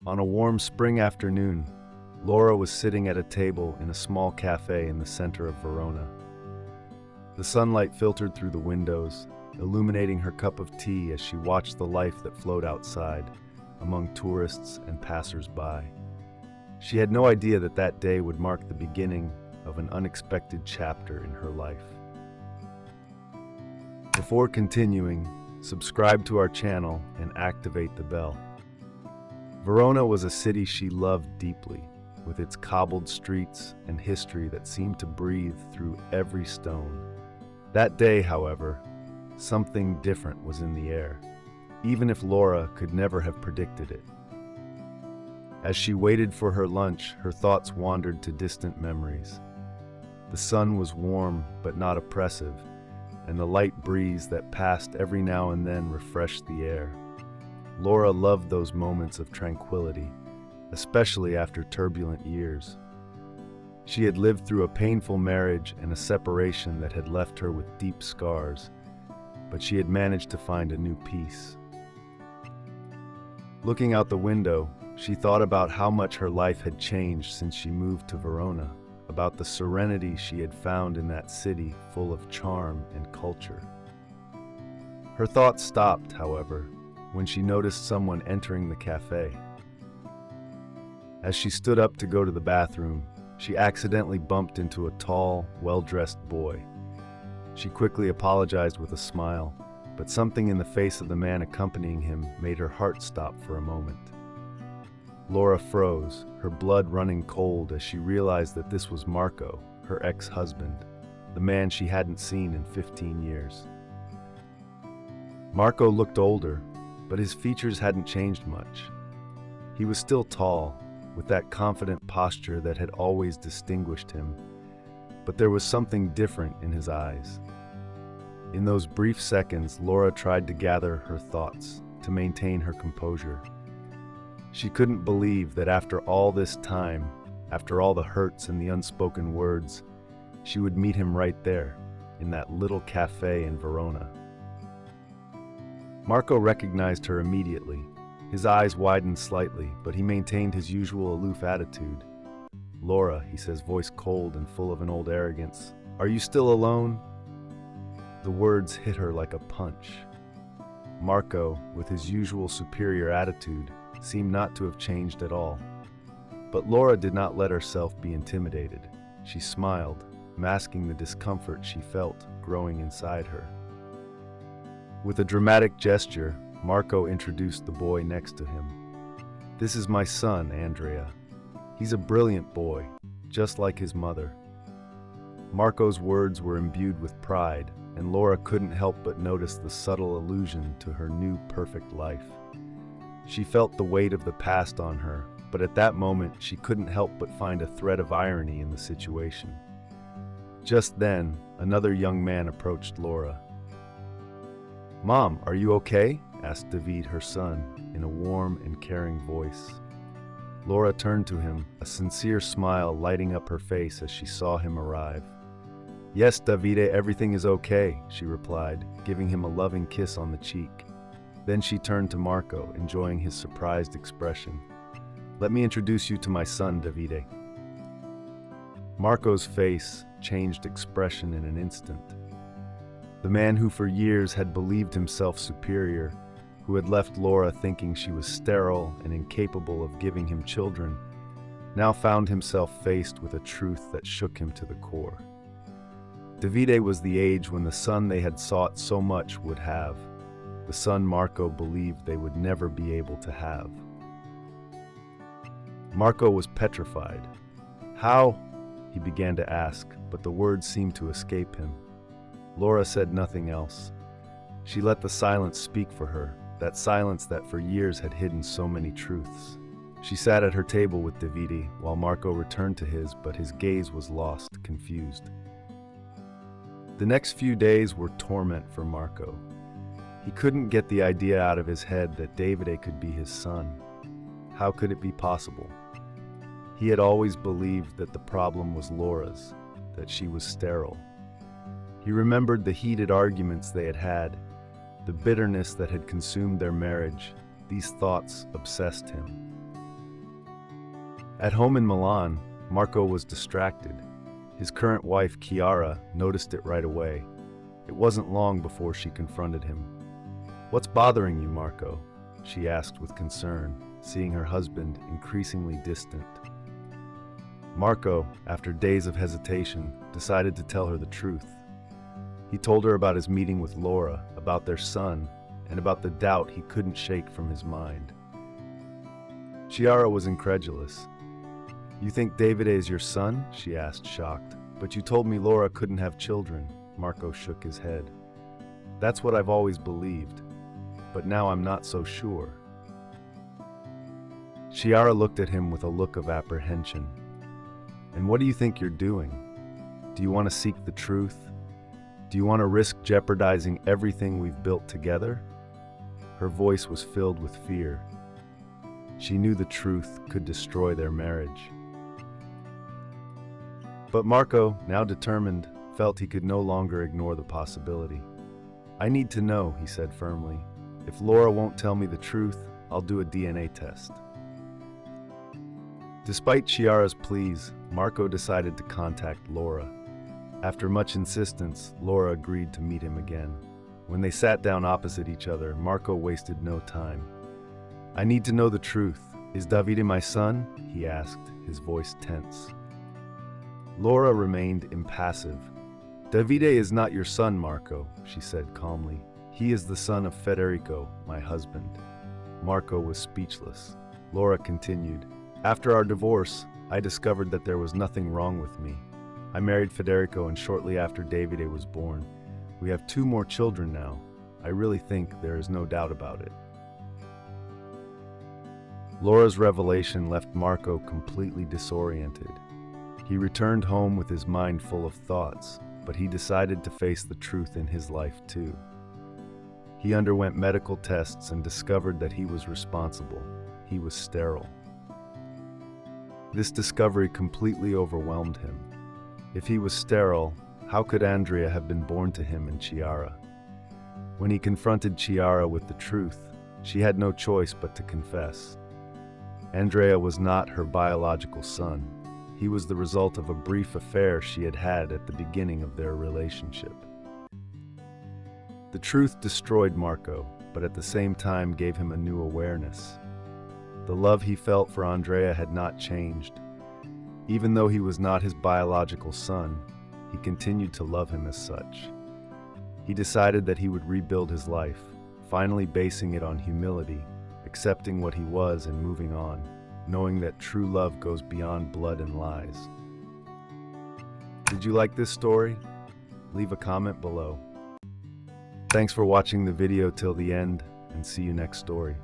On a warm spring afternoon, Laura was sitting at a table in a small cafe in the center of Verona. The sunlight filtered through the windows, illuminating her cup of tea as she watched the life that flowed outside, among tourists and passers-by. She had no idea that that day would mark the beginning of an unexpected chapter in her life. Before continuing, subscribe to our channel and activate the bell. Verona was a city she loved deeply, with its cobbled streets and history that seemed to breathe through every stone. That day, however, something different was in the air, even if Laura could never have predicted it. As she waited for her lunch, her thoughts wandered to distant memories. The sun was warm but not oppressive, and the light breeze that passed every now and then refreshed the air. Laura loved those moments of tranquility, especially after turbulent years. She had lived through a painful marriage and a separation that had left her with deep scars, but she had managed to find a new peace. Looking out the window, she thought about how much her life had changed since she moved to Verona, about the serenity she had found in that city full of charm and culture. Her thoughts stopped, however, when she noticed someone entering the cafe. As she stood up to go to the bathroom, she accidentally bumped into a tall, well-dressed boy. She quickly apologized with a smile, but something in the face of the man accompanying him made her heart stop for a moment. Laura froze, her blood running cold as she realized that this was Marco, her ex-husband, the man she hadn't seen in 15 years. Marco looked older, but his features hadn't changed much. He was still tall, with that confident posture that had always distinguished him, but there was something different in his eyes. In those brief seconds, Laura tried to gather her thoughts, to maintain her composure. She couldn't believe that after all this time, after all the hurts and the unspoken words, she would meet him right there, in that little cafe in Verona. Marco recognized her immediately. His eyes widened slightly, but he maintained his usual aloof attitude. "Laura," he says, voice cold and full of an old arrogance, "are you still alone?" The words hit her like a punch. Marco, with his usual superior attitude, seemed not to have changed at all. But Laura did not let herself be intimidated. She smiled, masking the discomfort she felt growing inside her. With a dramatic gesture, Marco introduced the boy next to him. "This is my son, Andrea. He's a brilliant boy, just like his mother." Marco's words were imbued with pride, and Laura couldn't help but notice the subtle allusion to her new perfect life. She felt the weight of the past on her, but at that moment she couldn't help but find a thread of irony in the situation. Just then, another young man approached Laura. "Mom, are you okay?" asked David, her son, in a warm and caring voice. Laura turned to him, a sincere smile lighting up her face as she saw him arrive. "Yes, Davide, everything is okay," she replied, giving him a loving kiss on the cheek. Then she turned to Marco, enjoying his surprised expression. "Let me introduce you to my son, Davide." Marco's face changed expression in an instant. The man who for years had believed himself superior, who had left Laura thinking she was sterile and incapable of giving him children, now found himself faced with a truth that shook him to the core. Davide was the age when the son they had sought so much would have, the son Marco believed they would never be able to have. Marco was petrified. "How?" he began to ask, but the words seemed to escape him. Laura said nothing else. She let the silence speak for her, that silence that for years had hidden so many truths. She sat at her table with Davide while Marco returned to his, but his gaze was lost, confused. The next few days were torment for Marco. He couldn't get the idea out of his head that Davide could be his son. How could it be possible? He had always believed that the problem was Laura's, that she was sterile. He remembered the heated arguments they had had, the bitterness that had consumed their marriage. These thoughts obsessed him. At home in Milan, Marco was distracted. His current wife, Chiara, noticed it right away. It wasn't long before she confronted him. "What's bothering you, Marco?" she asked with concern, seeing her husband increasingly distant. Marco, after days of hesitation, decided to tell her the truth. He told her about his meeting with Laura, about their son, and about the doubt he couldn't shake from his mind. Chiara was incredulous. "You think Davide is your son?" she asked, shocked. "But you told me Laura couldn't have children." Marco shook his head. "That's what I've always believed, but now I'm not so sure." Chiara looked at him with a look of apprehension. "And what do you think you're doing? Do you want to seek the truth? Do you want to risk jeopardizing everything we've built together?" Her voice was filled with fear. She knew the truth could destroy their marriage. But Marco, now determined, felt he could no longer ignore the possibility. "I need to know," he said firmly. "If Laura won't tell me the truth, I'll do a DNA test." Despite Chiara's pleas, Marco decided to contact Laura. After much insistence, Laura agreed to meet him again. When they sat down opposite each other, Marco wasted no time. "I need to know the truth. Is Davide my son?" he asked, his voice tense. Laura remained impassive. "Davide is not your son, Marco," she said calmly. "He is the son of Federico, my husband." Marco was speechless. Laura continued, "After our divorce, I discovered that there was nothing wrong with me. I married Federico, and shortly after Davide was born. We have 2 more children now. I really think there is no doubt about it." Laura's revelation left Marco completely disoriented. He returned home with his mind full of thoughts, but he decided to face the truth in his life too. He underwent medical tests and discovered that he was responsible. He was sterile. This discovery completely overwhelmed him. If he was sterile, how could Andrea have been born to him and Chiara? When he confronted Chiara with the truth, she had no choice but to confess. Andrea was not her biological son. He was the result of a brief affair she had had at the beginning of their relationship. The truth destroyed Marco, but at the same time gave him a new awareness. The love he felt for Andrea had not changed. Even though he was not his biological son, he continued to love him as such. He decided that he would rebuild his life, finally basing it on humility, accepting what he was and moving on, knowing that true love goes beyond blood and lies. Did you like this story? Leave a comment below. Thanks for watching the video till the end, and see you next story.